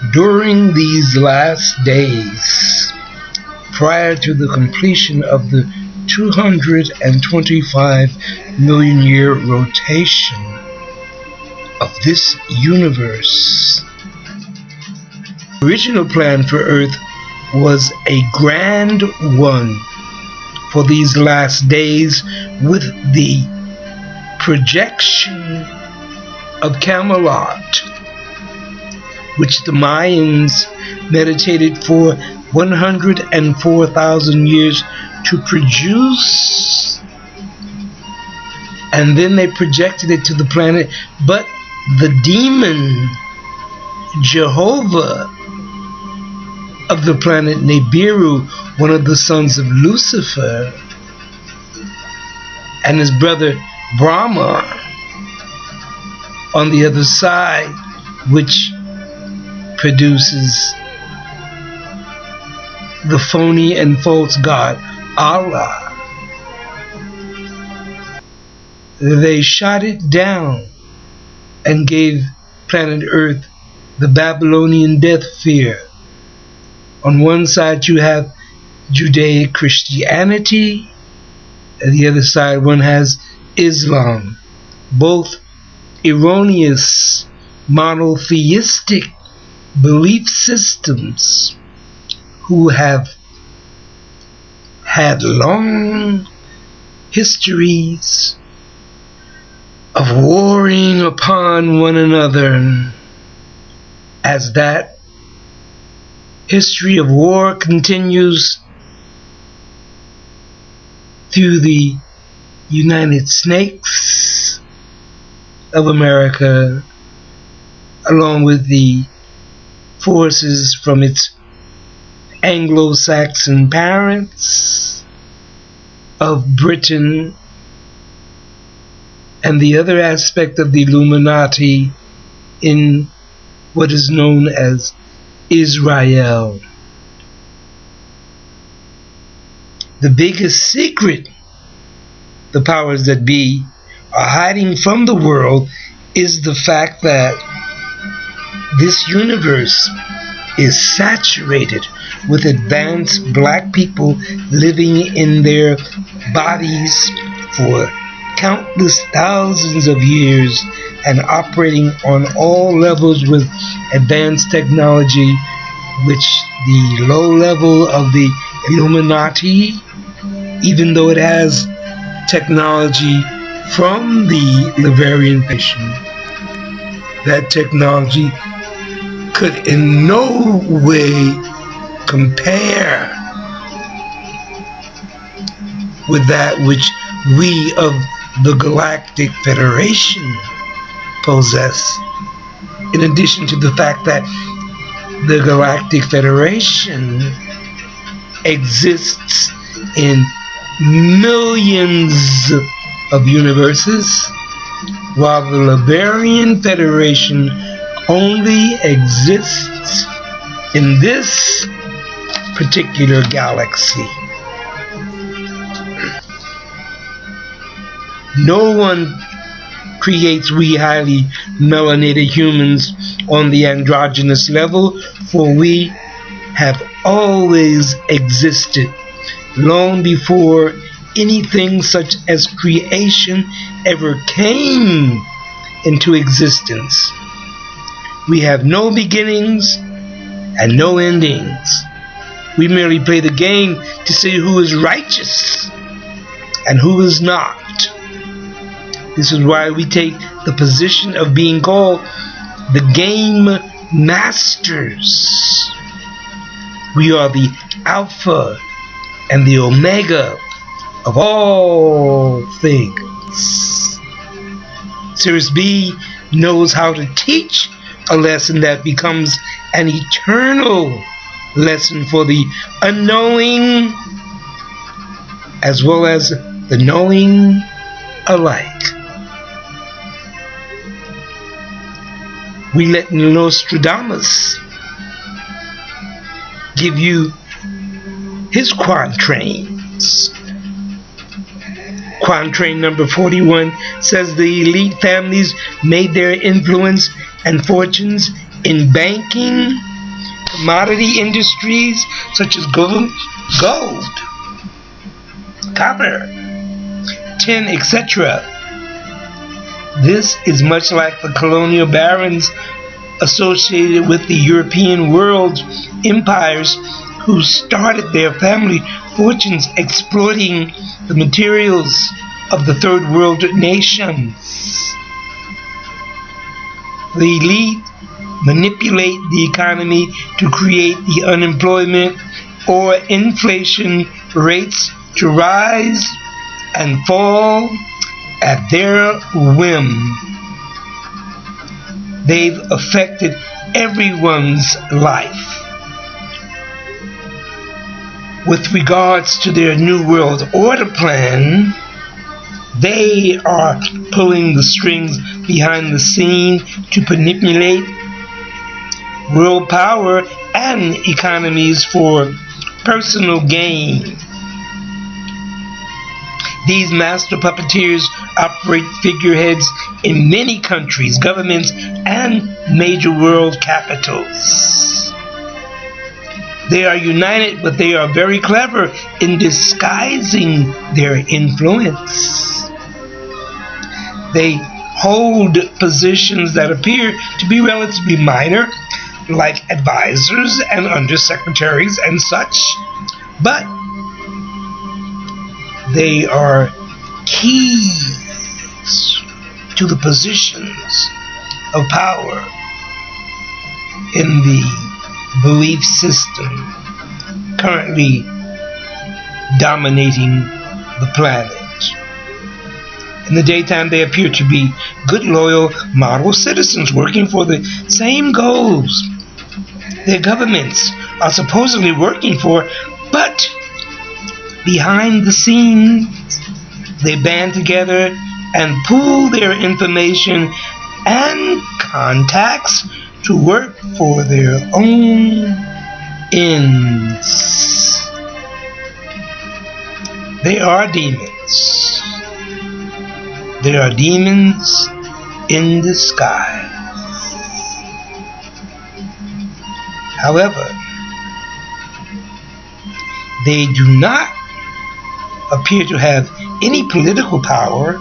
During these last days, prior to the completion of the 225 million year rotation of this universe, the original plan for Earth was a grand one for these last days, with the projection of Camelot, which the Mayans meditated for 104,000 years to produce, and then they projected it to the planet. But the demon Jehovah of the planet Nibiru, one of the sons of Lucifer, and his brother Brahma on the other side, which produces the phony and false god Allah. They shot it down and gave planet Earth the Babylonian death fear. On one side you have Judaic Christianity, and the other side one has Islam, both erroneous monotheistic belief systems who have had long histories of warring upon one another. As that history of war continues through the United Snakes of America, along with the forces from its Anglo-Saxon parents of Britain, and the other aspect of the Illuminati in what is known as Israel. The biggest secret the powers that be are hiding from the world is the fact that this universe is saturated with advanced black people living in their bodies for countless thousands of years and operating on all levels with advanced technology, which the low level of the Illuminati, even though it has technology from the Laverian Nation, that technology could in no way compare with that which we of the Galactic Federation possess. In addition to the fact that the Galactic Federation exists in millions of universes, while the Laverian Federation only exists in this particular galaxy. No one creates we highly melanated humans on the androgynous level, for we have always existed long before anything such as creation ever came into existence. We have no beginnings and no endings. We merely play the game to see who is righteous and who is not. This is why we take the position of being called the game masters. We are the Alpha and the Omega of all things. Sirius B knows how to teach a lesson that becomes an eternal lesson for the unknowing as well as the knowing alike. We let Nostradamus give you his quatrains. Quatrain number 41 says the elite families made their influence and fortunes in banking commodity industries such as gold, copper, tin, etc. This is much like the colonial barons associated with the European world empires who started their family fortunes exploiting the materials of the third world nations. The elite manipulate the economy to create the unemployment or inflation rates to rise and fall at their whim. They've affected everyone's life. With regards to their New World Order plan, they are pulling the strings behind the scene to manipulate world power and economies for personal gain. These master puppeteers operate figureheads in many countries, governments, and major world capitals. They are united, but they are very clever in disguising their influence. They hold positions that appear to be relatively minor, like advisors and undersecretaries and such, but they are keys to the positions of power in the belief system currently dominating the planet. In the daytime, they appear to be good, loyal, model citizens working for the same goals their governments are supposedly working for, but behind the scenes, they band together and pool their information and contacts to work for their own ends. They are demons. They are demons in disguise. However, they do not appear to have any political power,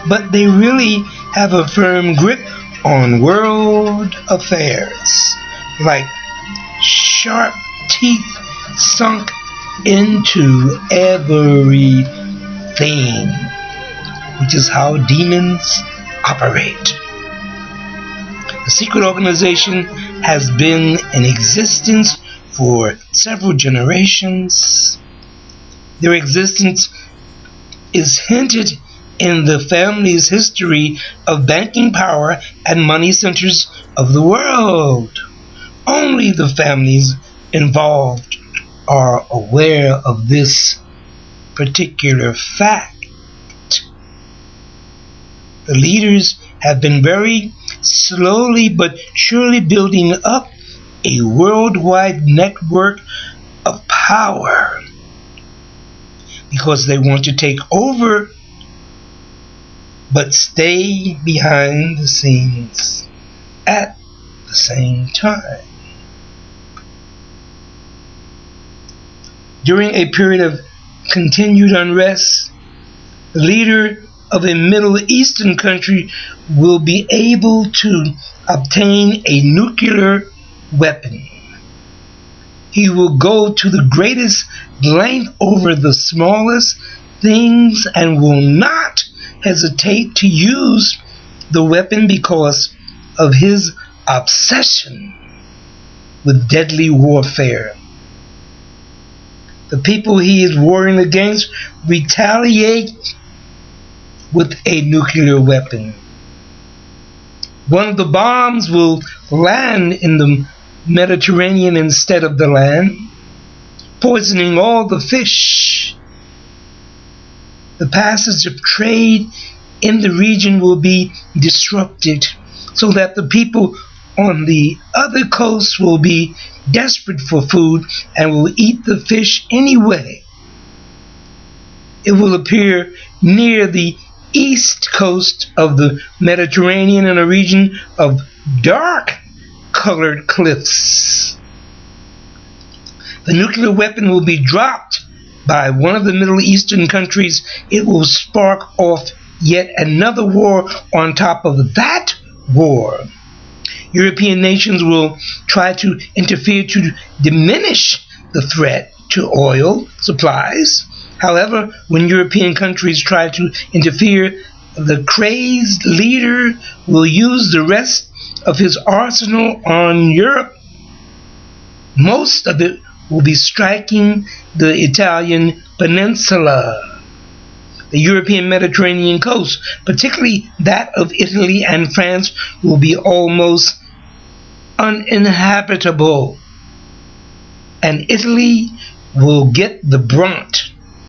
but they really have a firm grip on world affairs, like sharp teeth sunk into everything, which is how demons operate. The secret organization has been in existence for several generations. Their existence is hinted in the family's history of banking power and money centers of the world. Only the families involved are aware of this particular fact. The leaders have been very slowly but surely building up a worldwide network of power because they want to take over but stay behind the scenes at the same time. During a period of continued unrest, the leader of a Middle Eastern country will be able to obtain a nuclear weapon. He will go to the greatest length over the smallest things and will not hesitate to use the weapon because of his obsession with deadly warfare. The people he is warring against retaliate with a nuclear weapon. One of the bombs will land in the Mediterranean instead of the land, poisoning all the fish. The passage of trade in the region will be disrupted so that the people on the other coast will be desperate for food and will eat the fish anyway. It will appear near the east coast of the Mediterranean in a region of dark colored cliffs. the nuclear weapon will be dropped by one of the Middle Eastern countries, it will spark off yet another war on top of that war. European nations will try to interfere to diminish the threat to oil supplies. However, when European countries try to interfere, the crazed leader will use the rest of his arsenal on Europe. Most of it will be striking the Italian peninsula. The European Mediterranean coast, particularly that of Italy and France, will be almost uninhabitable. And Italy will get the brunt